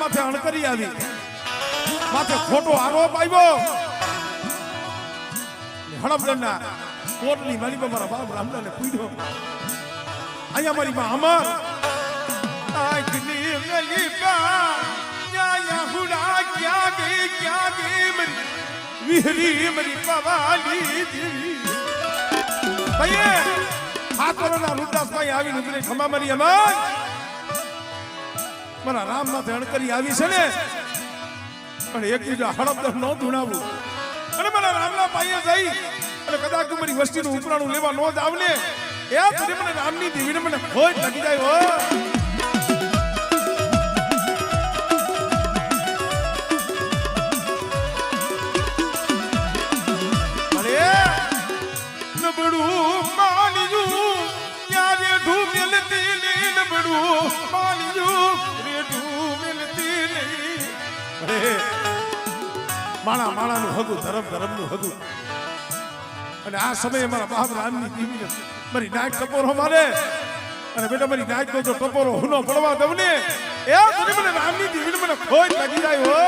માથે અણકરી આવી, માથે ખોટો આરોપ આવ્યો. હડપડના કોટની મારી મારા બાપ રામલાને પૂછ્યો, અહીંયા મારી માં અમર આજની ગલીબા યા હુડા ક્યાં ગઈ મરી વિહરી મરી પવાલી દેવી. ભાઈ હાથોના રૂદાસભાઈ આવીને ઉભી ખમા મારી અમર મારા રામ માથે અણકરી આવી છે ને, પણ એક બીજા હડપદર ન ધૂણાવું અને મારા રામના પાયે જઈ અને કદાચ તું મારી વસ્તીનું ઉપરાણું લેવા ન જ આવને, એ ફરી મને રામની દેવીને મને ખોટ લાગી જાય. હો નબળું માનીયું યારે ઢૂમેલતી નહીં, નબળું માનીયું રે ઢૂમેલતી નહીં. માણા માણાનું હગું, ધર્મ ધર્મનું હગું. અને આ સમયે મારા બાપ રામની દેવીને મારી નાક ટપોરો મારે અને બેટા મારી નાક નો જો ટપોરો હુનો પડવા દઉં ને, એ ફરી મને રામની દેવીને મને ખોટ લાગી જાય. હો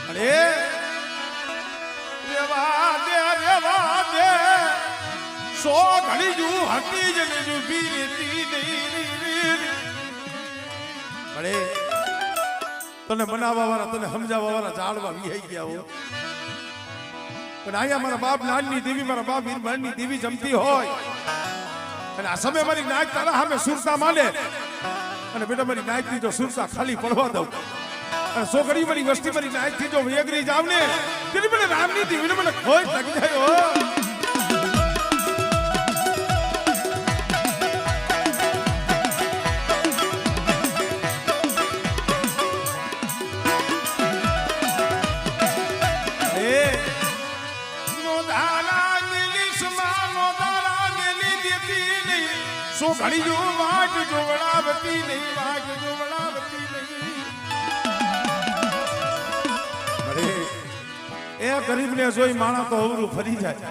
અરે રેવા દે સો ઘડી જુ હતી જ ને જુ બીતી નહીં. અરે તને બનાવવા વાળા, તને સમજાવવા વાળા જાળવા વિહાઈ ગયા હો. પણ અહીંયા મારા બાપ નાનની દેવી, મારા બાપ વીરબાણની દેવી જમતી હોય અને આ સમય મારી નાક તારા સામે સુરતા માંડે અને બેટા મારી નાકની જો સુરતા ખાલી પડવા દઉં અને સોગડી મારી વસ્તી મારી નાકથી જો વેગરી જાવ ને, તેની મને રામની દેવીને મને ખોટ લાગી જાય. હો સો ઘડી જો વાટ જોવડાવતી નહીં, વાટ જોવડાવતી નહીં. અરે એ ગરીબને જોઈ માણા તો અવરું ફરી જાય,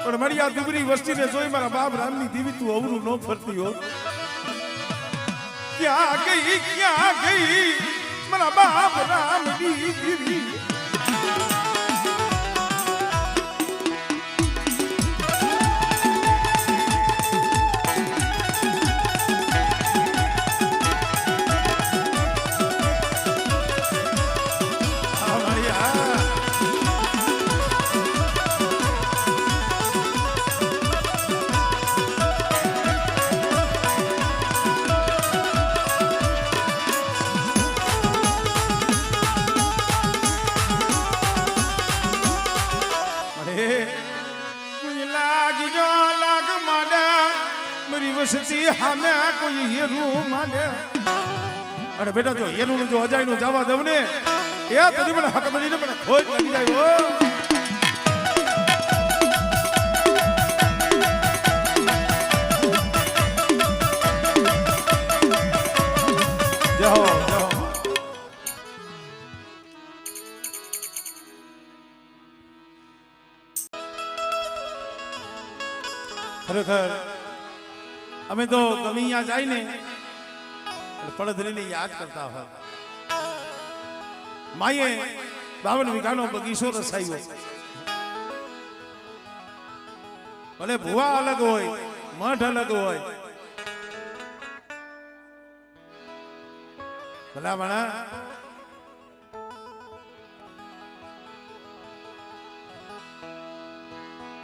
પણ મારી આ દુબરી વસ્તીને જોઈ મારા બાપ રામની દેવી તું અવરું ન ફરતી હો. ક્યાં ગઈ મારા બાપ રામની દેવી. હમે કોઈ હેરું માંડે અને બેટા જો હેરું જો અજાય નું જવા દઉં ને, એ તરી મને હક બનીને મને ખોટ લાગી જાય. હો જાઓ જાઓ. ખરેખર અમે તો ગમે અહીંયા જાય ને પડધરીને યાદ કરતા હોય. માએ 52 વીઘાનો બગીચો રસાયો, ભલે ભુવા અલગ હોય, મઠ અલગ હોય, ભલા ભણા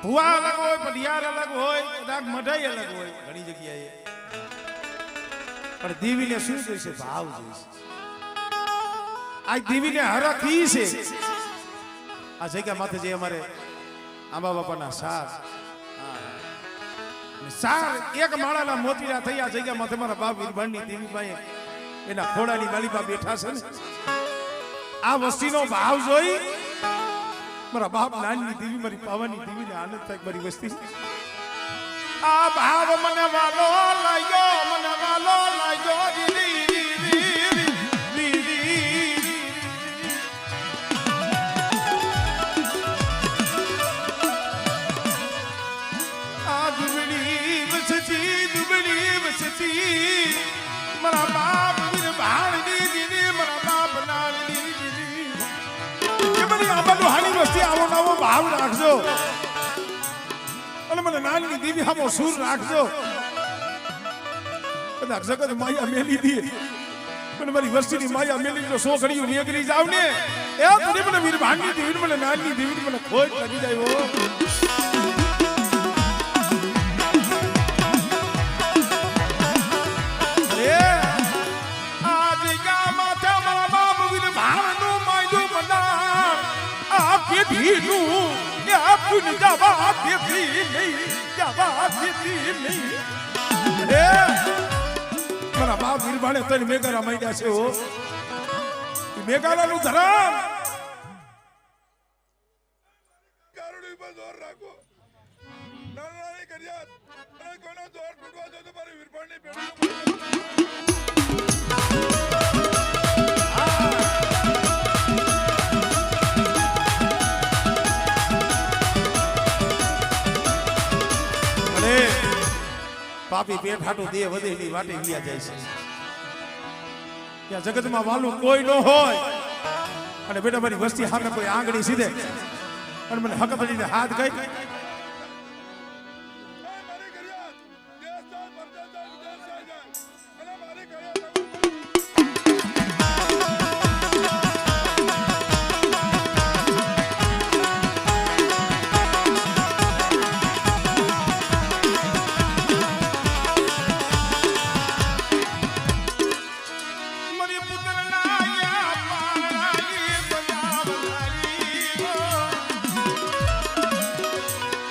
ભુવા અલગ હોય, પઢિયાર અલગ હોય, કદાચ મઢાઈ અલગ હોય ઘણી જગ્યાએ, પણ દેવીને શું જોઈશે? ભાવ જોઈશે. આ દેવીને હરખ ઈ છે. આ જગ્યા માથે જે અમારે આંબા બાપાના સાર એક માળાના મોતીરા થઈ આ જગ્યા માથે મારા બાપ વીરબાણની દેવી પાસે એના ખોડાની માલિકા બેઠા છે ને, આ વસ્તીનો ભાવ જોઈ મારા બાપ નાનની દેવી, મારી પાવાની દેવીને આનંદ થાય. મારી વસ્તી આ ભાવ મને વાલો લાગ્યો, મને વાલો લાગ્યો. મારા બાપ વીર ભાણની દીદી મારા બાપ નાની દીદી કે મને આ બધું હાની વસ્તી આવો નવો ભાવ રાખજો અને મને નાની દીદી આવો સુર રાખજો કદાચ જગત માયા મેલી દી પણ મારી વસ્તીની માયા મેલી જો 100 ઘડીઓ વેગરી જાવ ને એ તને મને વીર ભાણની દીદી મને નાની દીદી મને ખોટ લાગી જાય હો મારા બાપ વીરભાણે તને મેઘારા માંડ્યા છે હો મેઘારાનું ધરામ કારણી પર જોર રાખો નાની કર્યા અને કોનો જોર તૂટવા દો તો મારી વીરભાણની પેઢી પાપી પેટ હાટું દે વધેલી વાટે ગયા જાય છે ત્યાં જગતમાં વાલું કોઈ ન હોય અને બેટા મારી વસ્તી સામે કોઈ આંગળી સીધે અને મને હક પડીને હાથ ગઈ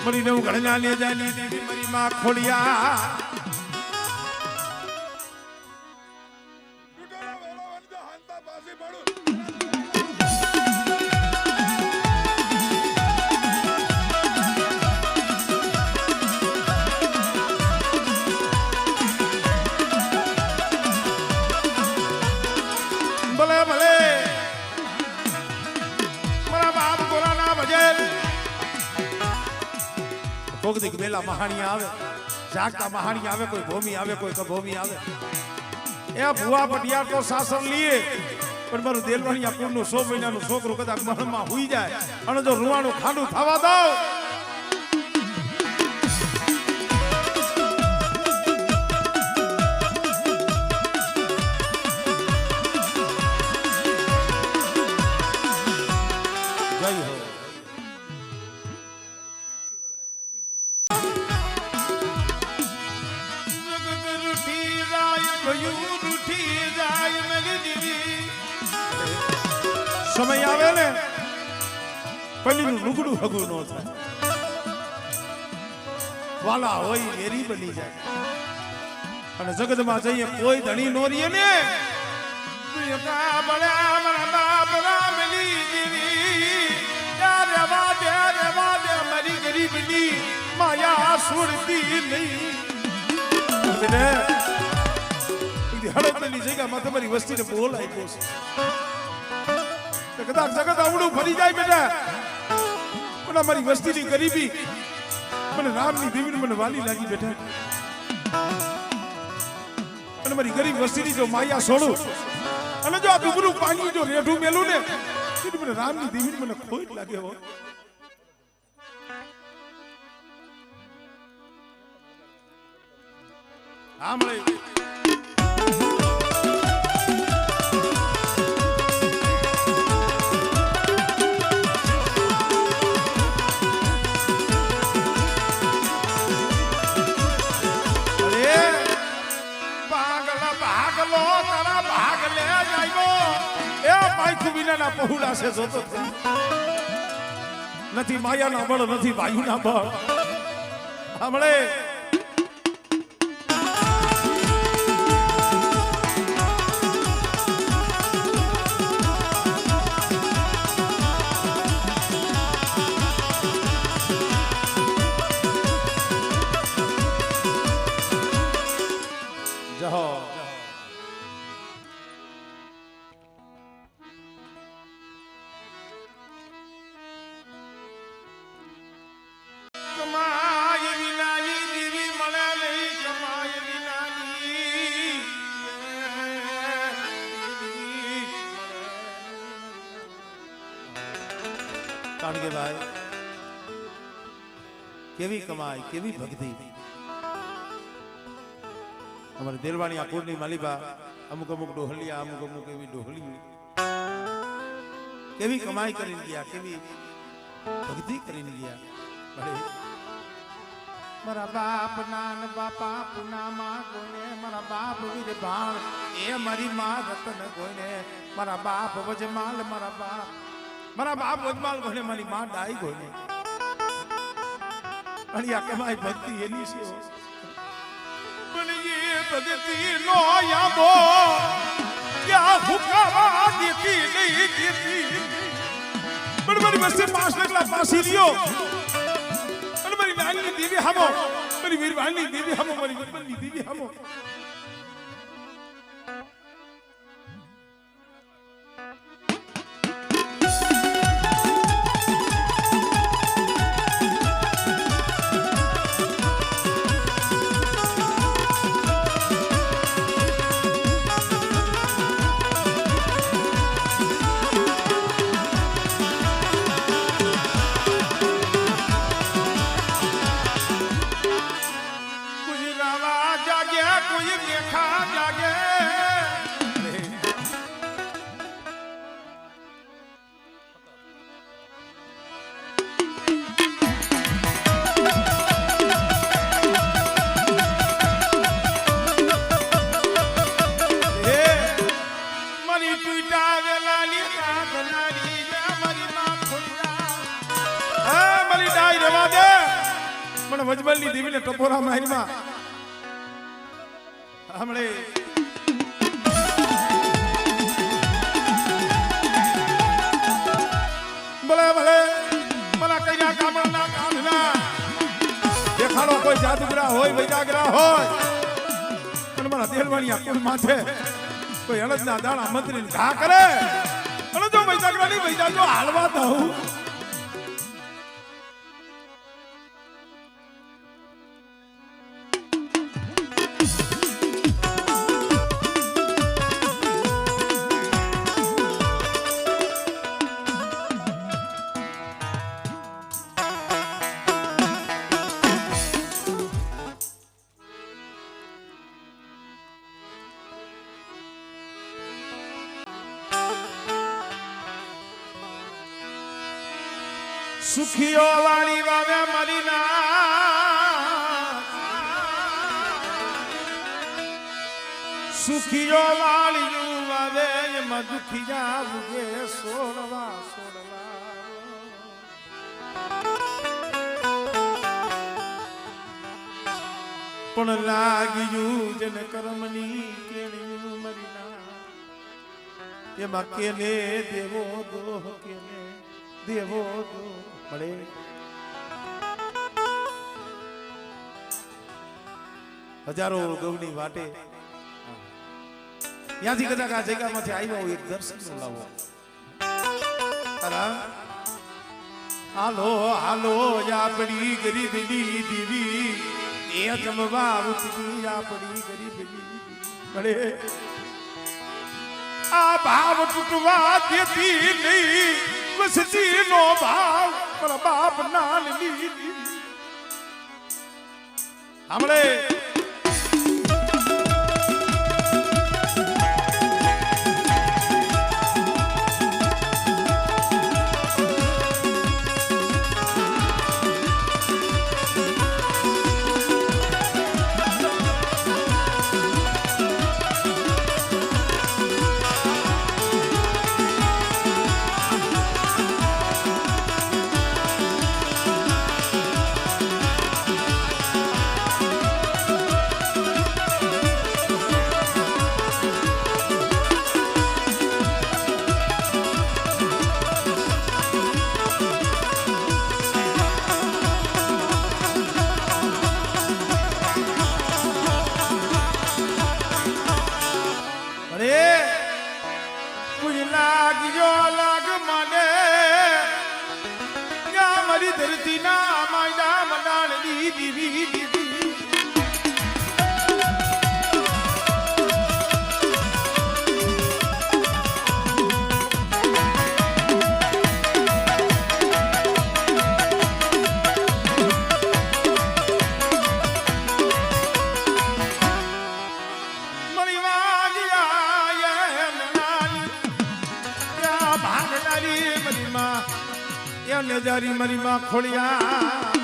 મરી નવ ઘડના લે જાની દીદી મરી માં ખોડિયા તૂટેલા વેલા વંદે હાંતા પાસી પડું ભલે ભલે મારા બાપ ગોરાના ભજે કોક દીક બેલા મહાણી આવે જાગતા મહાણી આવે કોઈ ભૂમિ આવે કોઈ કભૂમિ આવે એ ભુવા પટિયાર તો શાસન લીએ પણ મારું દેલવાણીયા કુળનું 100 મહિનાનું છોકરું કદાચ મહલમાં હુઈ જાય અને જો રૂવાણું ખાડું થવા દો જય હો સમય આવે ને પેલીનું લુગડું હગું ન થાય વાલા હોય વેરી બની જાય અને જગતમાં જઈએ કોઈ ધણી નો રીએ ને મારી ગરીબની માયા છોડતી નહીં હળદની જગ્યામાં તમારી વસ્તીને બોલ આપ્યો છે કદાચ જગત આવડું ફરી જાય બેટા પણ અમારી વસ્તીની ગરીબી મને રામની દેવીને મને વાલી લાગી બેટા અને મારી ગરીબ વસ્તીની જો માયા છોડું અને જો આ ડુબરું પાણી જો રેઠું મેલું ને તો મને રામની દેવીને મને ખોટ લાગે હો હા મળે પહોળા છે જોતો નથી માયાના બળ નથી વાયુના બળ હમણે જહો કારણ કે ભાઈ કેવી કમાઈ કેવી ભક્તિ અમારી દેલવાણી આ કુળની માલિબા અમુક અમુક ડોહલિયા અમુક અમુક એવી ડોહલી કેવી કમાઈ કરીને ગયા કેવી ભક્તિ કરીને ગયા ભલે મારા બાપ નાન બાપા પુનામાં કોઈને મારા બાપ વીર ભાણ એ મારી માં રતન કોઈને મારા બાપ વજમાલ મારા બાપ વજમાલ કોઈને મારી માં ડાઈ કોઈને અને આ કમાઈ ભક્તિ એની છે પણ એ ભક્તિ નો યાબો ક્યાં હુકાવા દેતી નહીં દેતી પણ મારી વસ્તે પાસ લગલા પાસી રહ્યો મારી વાલની દેવી હમો મારી વીર વાલની દેવી હમો મારી વતનની દેવી હમો વજમલની દેવીને ટપોરા મારીમાં હમણે ભલે ભલે મને કઈના કામના કામના દેખાડો કોઈ જાદુગરા હોય વૈજાગરા હોય અને મારા દેલવાણી આ કુલ માથે કોઈ અલગના દાણા મંત્રીને ઘા કરે અને જો વૈજાગરાની વૈજાગરો હાલવા દઉં સુખીઓ વાળી વાવે મારી ના સુખીઓ વાળી વાવે એમાં દુખી જાવું કે સોડવા પણ લાગ્યું જન કર્મની કેણી મારી ના એમાં કેને દેવો દોહ કેને દેવો દો મળે હજારો ગૌની વાટે ત્યાંથી કદાચ આ જગ્યામાંથી આવ્યા હોય એક દર્શન લાવો હાલો હાલો આપણી ગરીબની દીવી એ જમવા ઉઠી આપણી ગરીબની મળે આ ભાવ તૂટવા દેતી નહીં વસતી નો ભાવ મારા બાપ નાન લીધી હમણે ધરતી ના માયના મંડાણ દીવી પધારી મારી માં ખોડિયા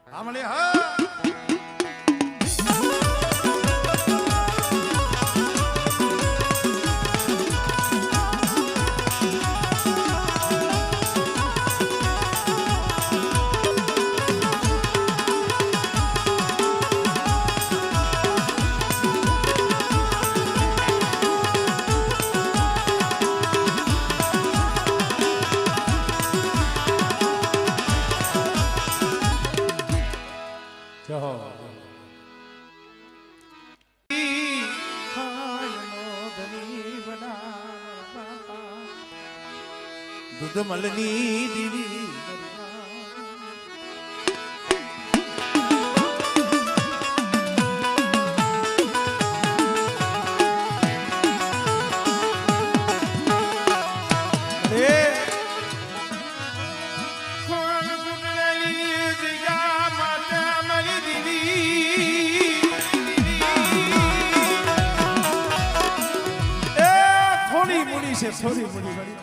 આમલે હા દૂધ મલની દીવી થોડી મોડી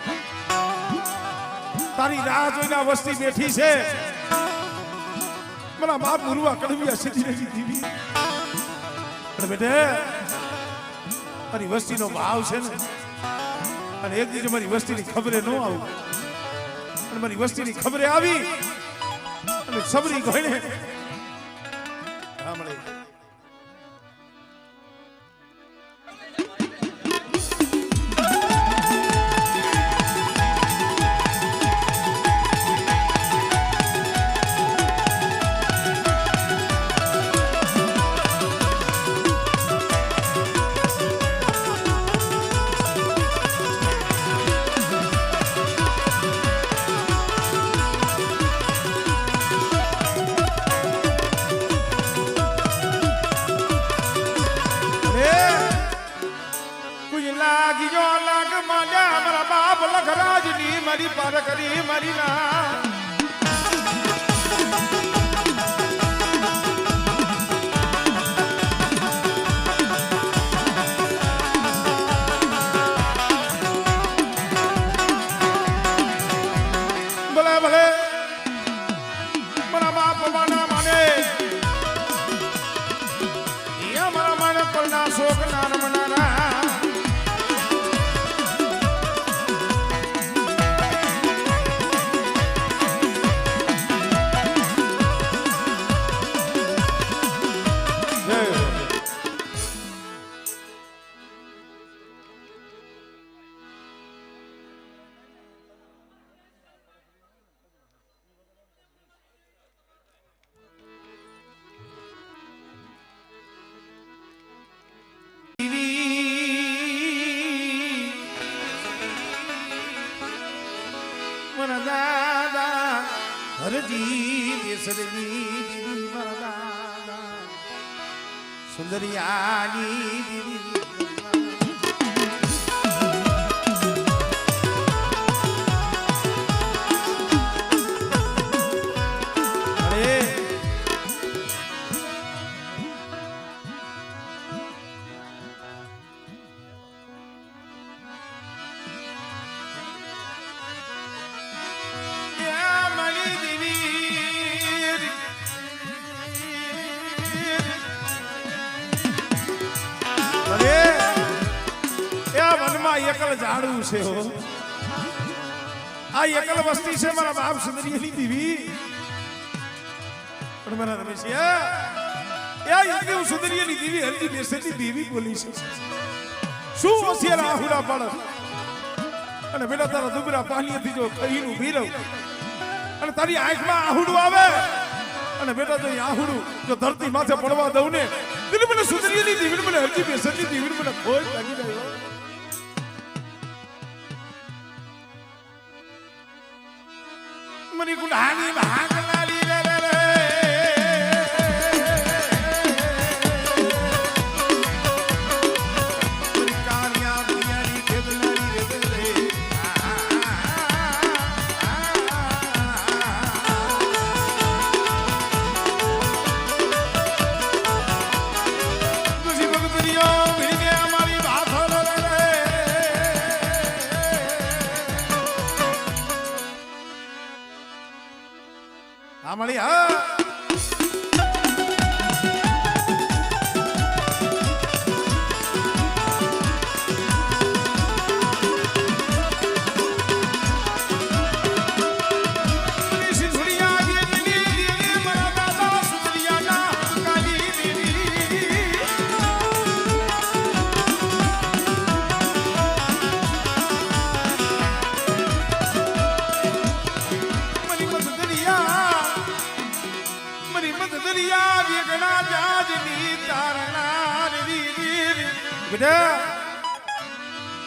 તારી રાહ જોઈને વસ્તી બેઠી છે મારા બાપ મુરુવા કડવિયા સીધી રહી દીવી અને બેટે મારી વસ્તીનો ભાવ છે ને અને એક દિવસ મારી વસ્તીની ખબરે ન આવું અને મારી વસ્તીની ખબરે આવી અને સબરી ગઈને સાંભળે મારી પાર કરી મારી ના ભલે ભલે મારા બાપ માના માને મારા માને પરના શોક ના મનાના હરજી દેસરની દીવી મારા સુંદરિયાની દીવી આ એકલ ઝાડવું છે હો આ એકલ વસ્તી છે મારા બાપ સુંદરીની દીવી પણ મારા રમેશિયા એ એકદમ સુંદરીની દીવી હરજી બેસેની દેવી બોલી છે શું હોશિયાર આહુડા પડે અને બેટા તારા દુબરા પાણીથી જો કહીનું ભીરવ અને તારી આંખમાં આહુડું આવે અને બેટા જો આહુડું જો ધરતી માથે પડવા દઉં ને એટલે મને સુંદરીની દીવી મને હરજી બેસેની દીવી મને ખોજ લાગી જાય મની ગુલાની ભાગલાલી રે રે રે મની કાનિયા પિયારી કેદલાલી રે રે તુજી ભગતરીઓ વિને અમારી વાત રે રે મળી હા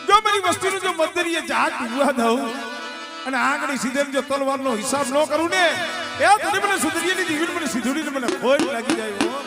જો મારી વસ્તુનું જો મંદિરીએ જાત ડૂબવા દઉં અને આગળ સીધે જો તલવારનો હિસાબ ન કરું ને એ તને મને સુંદરીની દીવીને મને સીધુડીને મને ખોજ લાગી જાય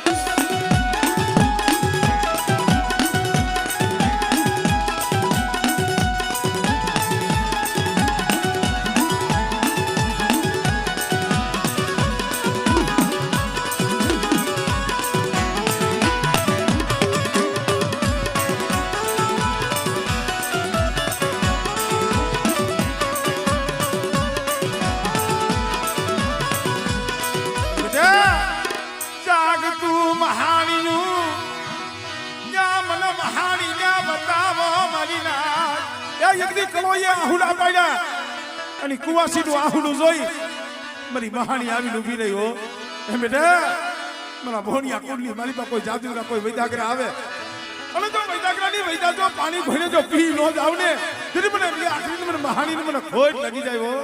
અને કુવાસીનું આહુડું જોઈ મારી મહાણી આવીને ઊભી રહી હો એમ બેટા મારા ભોણિયા કુંડલી મારી પાસે કોઈ જાદુના કોઈ વૈદાગ્રા આવે અને તો વૈદાગ્રાની વૈદા જો પાણી ભરીને જો પી ન જાવ ને ત્યારે મને આખરી મને મહાણીને મને ખોજ લાગી જાય હો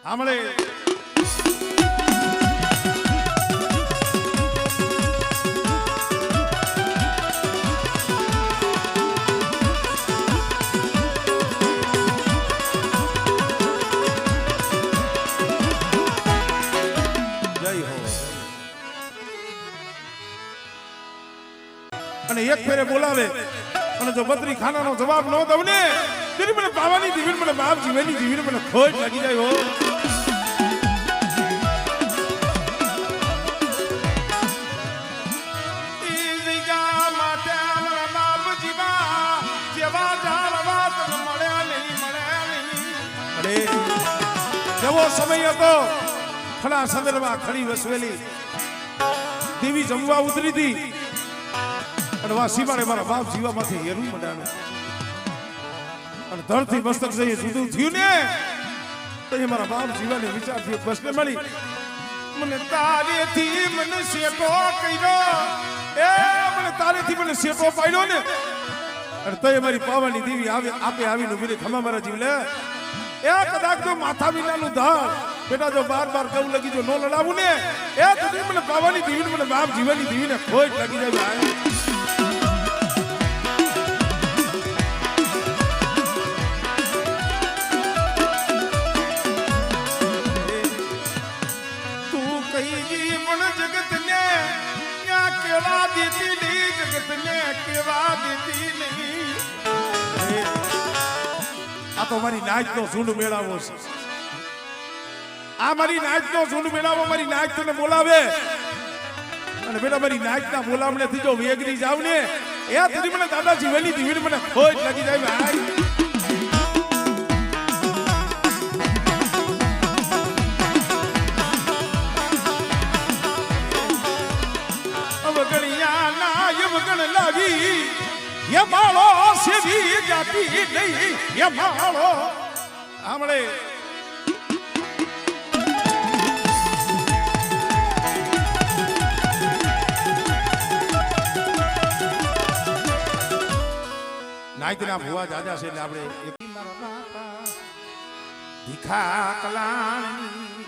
આમળે અને એક ફેરે બોલાવે અને જો બત્રી ખાનાનો જવાબ ન દઉં ને ત્યારે મને પાવાની દીવીને મને બાપ જીવેની દીવીને મને ખોજ લાગી જાય હો એવો સમય હતો ખડા સંદર્ભમાં ખડી વસવેલી દેવી જમવા ઉતરી હતી અને વાસીમાને મારા બાપ જીવામાંથી હેરું મંડાણું અને ધરતી મસ્તક જઈએ જુદું થયું ને તો એ મારા બાપ જીવાને વિચાર થયો બસને મળી મને તારેથી મને શેટો કર્યો એ મને તારેથી મને શેટો પાડ્યો ને અને તો એ મારી પાવાની દેવી આપે આવીને ઉભી ખમા મારા જીવલે એ કદાચ જો માથા વિનાનું ધાર બેટા જો બાર કહું લગી જો નો લડાવું ને એ તો મને પાવાની દેવીને મને બાપ જીવાની દેવીને ખોજ લાગી જાય ભાઈ આ તો મારી નાચનો ઝુંડ મેળાવો છે આ મારી નાચનો ઝુંડ મેળાવો મારી નાચ તને બોલાવે અને બેટા મારી નાચના બોલાવણેથી જો વેગરી જાવ ને એ તરી મને દાદાજી વેલી દીવીને મને ખોજ લાગી જાય ભાઈ વગણિયા ના વગણ આવી એ માળો સેવી જાતી નહીં એ માળો આમળે નાયકના ભુવા જાજા છે એટલે આપણે ભીખા કલાણી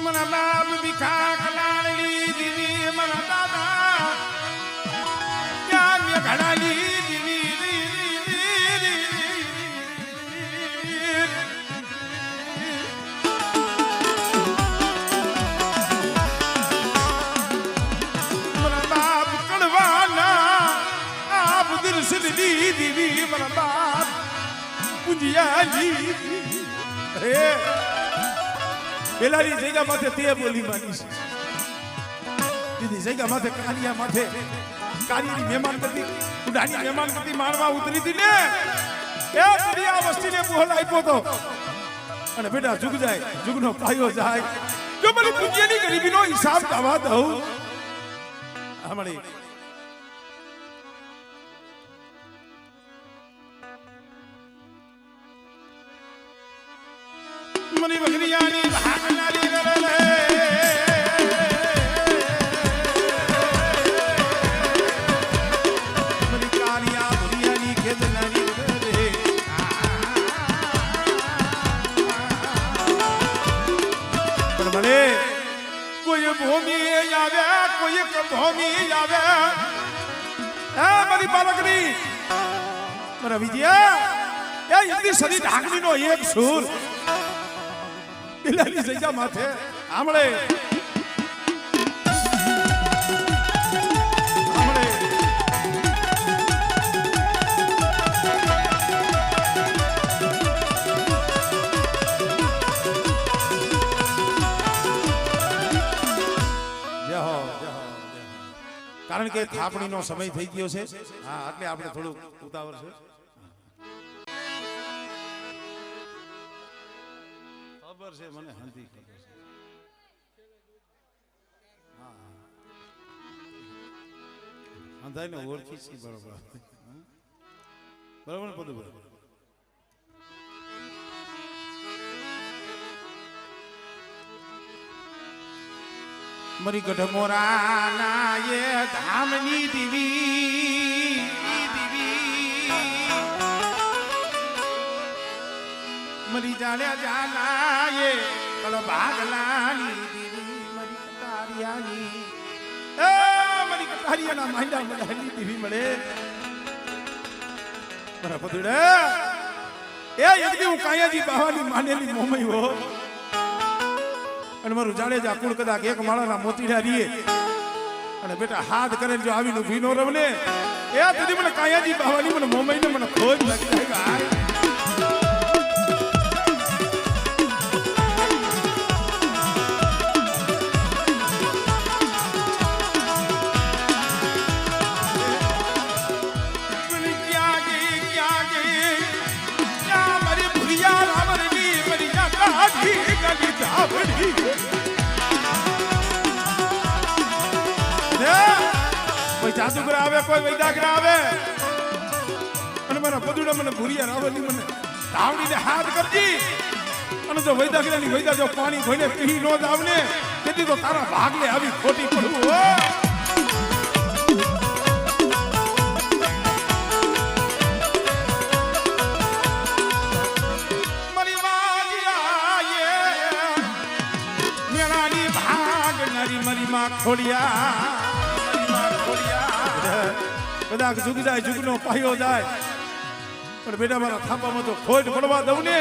મના બાપ ભીખા કલાણી દીવી મના દાદા ત્યાં મેં ઘડાલી દીવી મના બાપ પૂંજિયાલી હે પેલાની જગ્યા માથે તે બોલી માની છે દીદી જગ્યા માથે કાનિયા માથે કાનિયાની મહેમાન કરતી ઉડાની મહેમાન કરતી મારવા ઉતરી હતી ને એ બધી આ વસ્તીને બોલ આપ્યો તો અને બેટા જુગ જાય જુગનો પાયો જાય જો મને પૂંજિયાની ગરીબીનો હિસાબ કાવા દઉં હમણી મની બકરિયાની ભાગનારી રલે મની કાનિયા ભુરિયાની ખેદનારી રલે પણ મને કોઈ ભૂમિ આવે કોઈ ભૂમિ આવે એ મારી બાળકની મારા વિજયા એ ઇન્દી સદી ઢાકણીનો એક સૂર પેલાની જગ્યા માથે આમળે કારણ કે થાપણીનો સમય થઈ ગયો છે હા એટલે આપણે થોડું ઉતાવળ છે ખબર છે મને હંધી ખબર છે હા અંધાઈને ઓળખી છે બરોબર બરોબર ને બધું બરોબર મરી ગઢ મોરાના એ ધામની દીવી મરી જાણ્યા જાના એ કળ ભાગલાની દીવી મરી કટારિયાની એ મરી કટારિયાના માંડા મડાની દીવી મળે બરાબર પદડે એ એકદી હું કાયાજી બાવાની માનેલી મોમઈ હો અને મારું જાડેજા કુળ કદાચ એક માળાના મોતીડા રીએ અને બેટા હાથ કરે જો આવીને ભીનો રવને એ તેથી મને કાયાજી બાવાની મને મોમઈને મને ખોજ લાગી જાય કોઈ જાદુગર આવે કોઈ વૈદાગર આવે અને મારા પદુડા મને ભૂરિયા રાવલી મને ધાવડીને હાથ કરજી અને જો વૈદાગરની વૈદા જો પાણી ભઈને પી નો જ આવને તેથી તો તારા ભાગલે આવી ખોટી પડવું હો મરી માં ખોડિયા કદાચ જુગ જાય જુગનો પાયો જાય પણ બેટા મારા થાપામાં તો ખોટ પડવા દઉં ને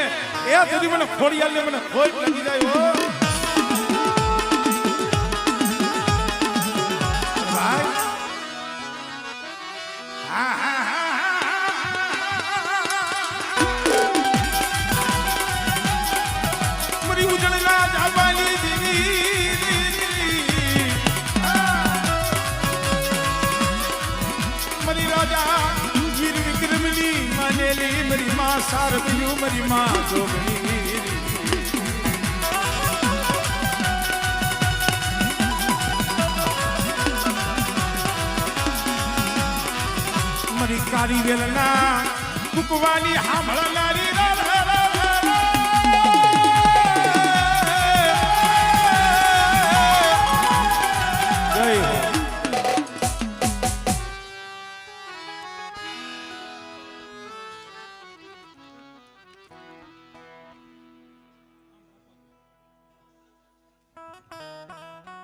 એ સુધી મને ખોડિયાલ ને મને ખોટ લાગી જાય હો ભાઈ વેલી મારી માં સારભ્યું મારી માં જોગણી મારી કારી વેલના કુકવાની હાંભળના